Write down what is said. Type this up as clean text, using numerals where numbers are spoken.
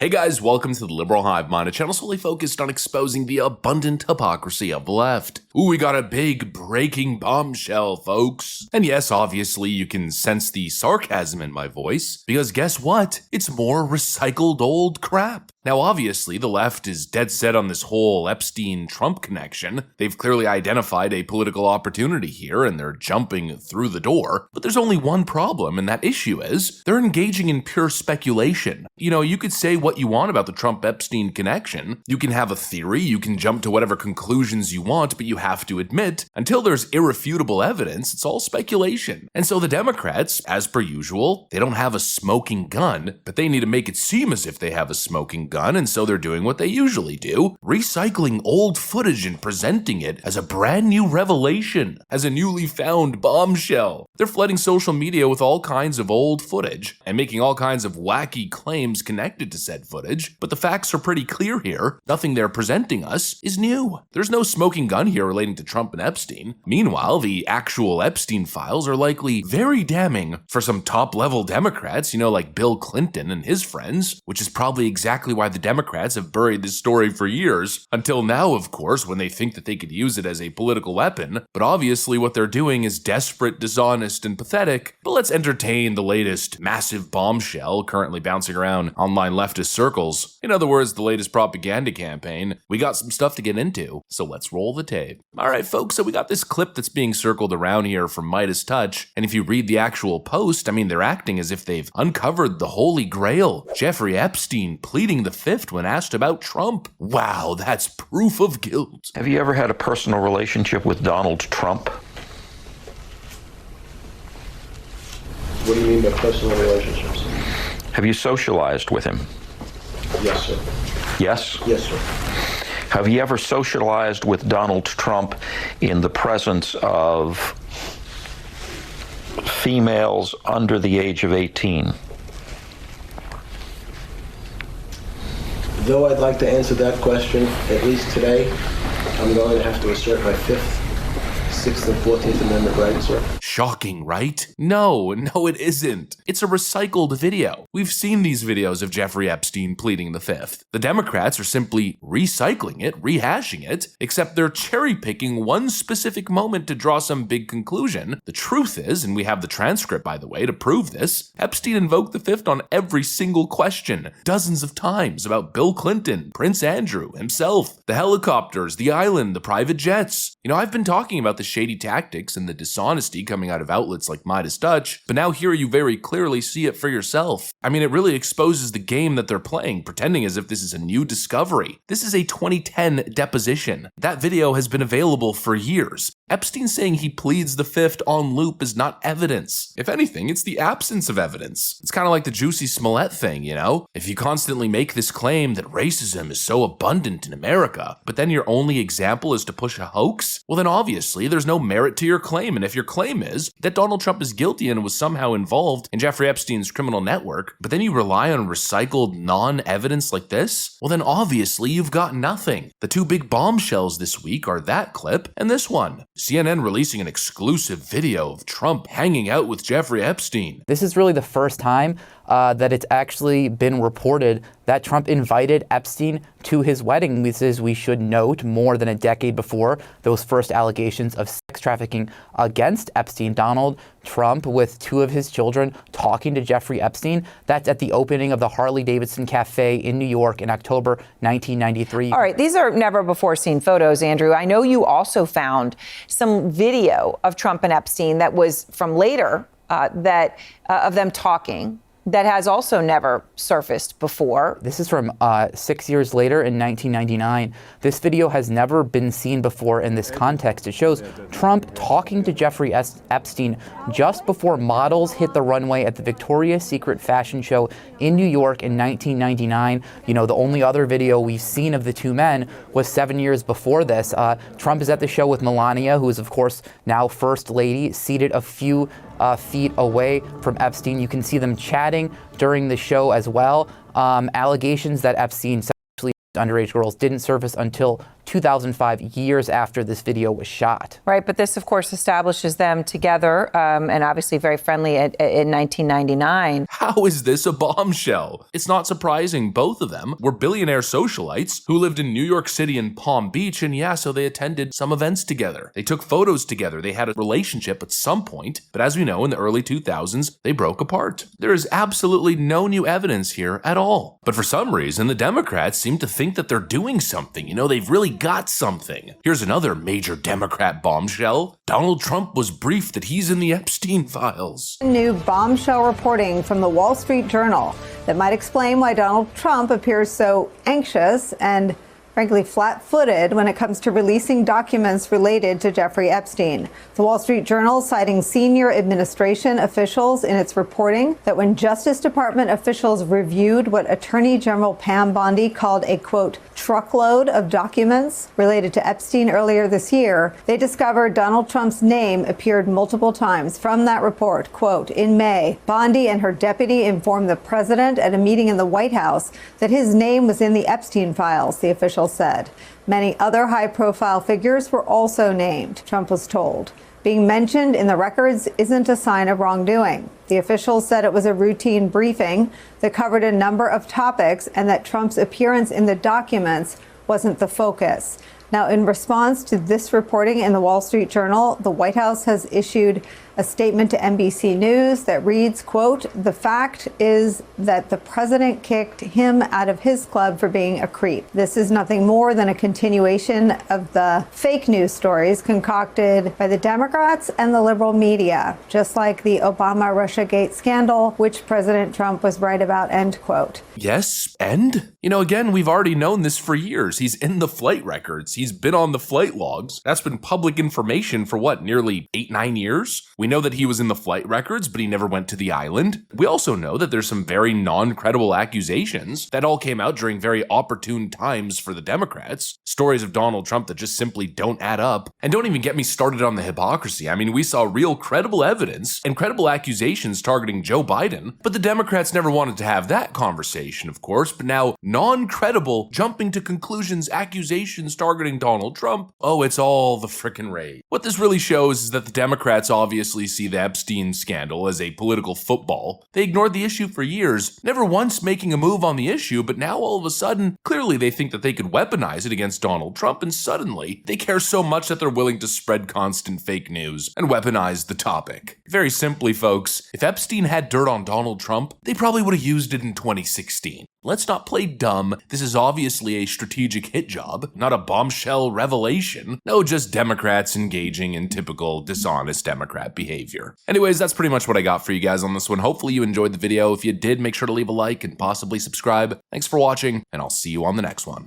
Hey guys, welcome to the Liberal Hive Mind, a channel solely focused on exposing the abundant hypocrisy of the left. Ooh, we got a big breaking bombshell, folks. And yes, obviously you can sense the sarcasm in my voice, because guess what? It's more recycled old crap. Now obviously the left is dead set on this whole Epstein-Trump connection. They've clearly identified a political opportunity here and they're jumping through the door. But there's only one problem, and that issue is they're engaging in pure speculation. You know, you could say what you want about the Trump-Epstein connection. You can have a theory, you can jump to whatever conclusions you want, but you have to admit, until there's irrefutable evidence, it's all speculation. And so the Democrats, as per usual, they don't have a smoking gun, but they need to make it seem as if they have a smoking gun, and so they're doing what they usually do, recycling old footage and presenting it as a brand new revelation, as a newly found bombshell. They're flooding social media with all kinds of old footage and making all kinds of wacky claims connected to said footage, but the facts are pretty clear here. Nothing they're presenting us is new. There's no smoking gun here relating to Trump and Epstein. Meanwhile, the actual Epstein files are likely very damning for some top-level Democrats, you know, like Bill Clinton and his friends, which is probably exactly why the Democrats have buried this story for years, until now, of course, when they think that they could use it as a political weapon. But obviously what they're doing is desperate, dishonest, and pathetic. But let's entertain the latest massive bombshell currently bouncing around online leftist circles. In other words, the latest propaganda campaign. We got some stuff to get into, so let's roll the tape. Alright folks, so we got this clip that's being circled around here from Midas Touch, and if you read the actual post, I mean, they're acting as if they've uncovered the Holy Grail. Jeffrey Epstein pleading the fifth when asked about Trump. Wow, that's proof of guilt. Have you ever had a personal relationship with Donald Trump? What do you mean by personal relationships? Have you socialized with him? Yes, sir. Yes? Yes, sir. Have you ever socialized with Donald Trump in the presence of females under the age of 18? Though I'd like to answer that question, at least today, I'm going to have to assert my 5th, 6th, and 14th Amendment rights, sir. Shocking, right? No, it isn't. It's a recycled video. We've seen these videos of Jeffrey Epstein pleading the fifth. The Democrats are simply recycling it, rehashing it, except they're cherry-picking one specific moment to draw some big conclusion. The truth is, and we have the transcript, by the way, to prove this, Epstein invoked the fifth on every single question, dozens of times, about Bill Clinton, Prince Andrew, himself, the helicopters, the island, the private jets. You know, I've been talking about the shady tactics and the dishonesty coming out of outlets like Midas Touch, but now here you very clearly see it for yourself. I mean, it really exposes the game that they're playing, pretending as if this is a new discovery. This is a 2010 deposition. That video has been available for years. Epstein saying he pleads the fifth on loop is not evidence. If anything, it's the absence of evidence. It's kind of like the Juicy Smollett thing, you know? If you constantly make this claim that racism is so abundant in America, but then your only example is to push a hoax, well then obviously there's no merit to your claim, and if your claim is that Donald Trump is guilty and was somehow involved in Jeffrey Epstein's criminal network, but then you rely on recycled non-evidence like this, well then obviously you've got nothing. The two big bombshells this week are that clip and this one. CNN releasing an exclusive video of Trump hanging out with Jeffrey Epstein. This is really the first time that it's actually been reported that Trump invited Epstein to his wedding. This is, we should note, more than a decade before those first allegations of sex trafficking against Epstein. Donald Trump, with two of his children, talking to Jeffrey Epstein. That's at the opening of the Harley-Davidson Cafe in New York in October 1993. All right, these are never-before-seen photos, Andrew. I know you also found some video of Trump and Epstein that was from later of them talking. That has also never surfaced before. This is from 6 years later in 1999. This video has never been seen before in this context. It shows Trump talking to Jeffrey Epstein just before models hit the runway at the Victoria's Secret fashion show in New York in 1999. You know, the only other video we've seen of the two men was 7 years before this. Trump is at the show with Melania, who is, of course, now First Lady, seated a few feet away from Epstein. You can see them chatting during the show as well. Allegations that Epstein sexually abused underage girls didn't surface until 2005, years after this video was shot. Right, but this, of course, establishes them together and obviously very friendly in 1999. How is this a bombshell? It's not surprising both of them were billionaire socialites who lived in New York City and Palm Beach, and yeah, so they attended some events together. They took photos together. They had a relationship at some point, but as we know, in the early 2000s, they broke apart. There is absolutely no new evidence here at all. But for some reason, the Democrats seem to think that they're doing something. You know, they've really got something. Here's another major Democrat bombshell. Donald Trump was briefed that he's in the Epstein files. New bombshell reporting from the Wall Street Journal that might explain why Donald Trump appears so anxious and frankly flat-footed when it comes to releasing documents related to Jeffrey Epstein. The Wall Street Journal citing senior administration officials in its reporting that when Justice Department officials reviewed what Attorney General Pam Bondi called a, quote, truckload of documents related to Epstein earlier this year, they discovered Donald Trump's name appeared multiple times. From that report, quote, in May, Bondi and her deputy informed the president at a meeting in the White House that his name was in the Epstein files, the official said. Many other high-profile figures were also named, Trump was told. Being mentioned in the records isn't a sign of wrongdoing. The officials said it was a routine briefing that covered a number of topics and that Trump's appearance in the documents wasn't the focus. Now, in response to this reporting in the Wall Street Journal, the White House has issued a statement to NBC News that reads, quote, the fact is that the president kicked him out of his club for being a creep. This is nothing more than a continuation of the fake news stories concocted by the Democrats and the liberal media, just like the Obama-Russiagate scandal, which President Trump was right about, end quote. Yes, and? You know, again, we've already known this for years. He's in the flight records. He's been on the flight logs. That's been public information for what, nearly 8-9 years? We know that he was in the flight records, but he never went to the island. We also know that there's some very non-credible accusations that all came out during very opportune times for the Democrats. Stories of Donald Trump that just simply don't add up. And don't even get me started on the hypocrisy. I mean, we saw real credible evidence and credible accusations targeting Joe Biden, but the Democrats never wanted to have that conversation, of course. But now, non-credible, jumping to conclusions, accusations targeting Donald Trump, oh, it's all the frickin' rage. What this really shows is that the Democrats obviously see the Epstein scandal as a political football. They ignored the issue for years, never once making a move on the issue, but now all of a sudden, clearly they think that they could weaponize it against Donald Trump, and suddenly they care so much that they're willing to spread constant fake news and weaponize the topic. Very simply, folks, if Epstein had dirt on Donald Trump, they probably would have used it in 2016. Let's not play dumb. This is obviously a strategic hit job, not a bombshell revelation. No, just Democrats engaging in typical dishonest Democrat behavior. Anyways, that's pretty much what I got for you guys on this one. Hopefully you enjoyed the video. If you did, make sure to leave a like and possibly subscribe. Thanks for watching, and I'll see you on the next one.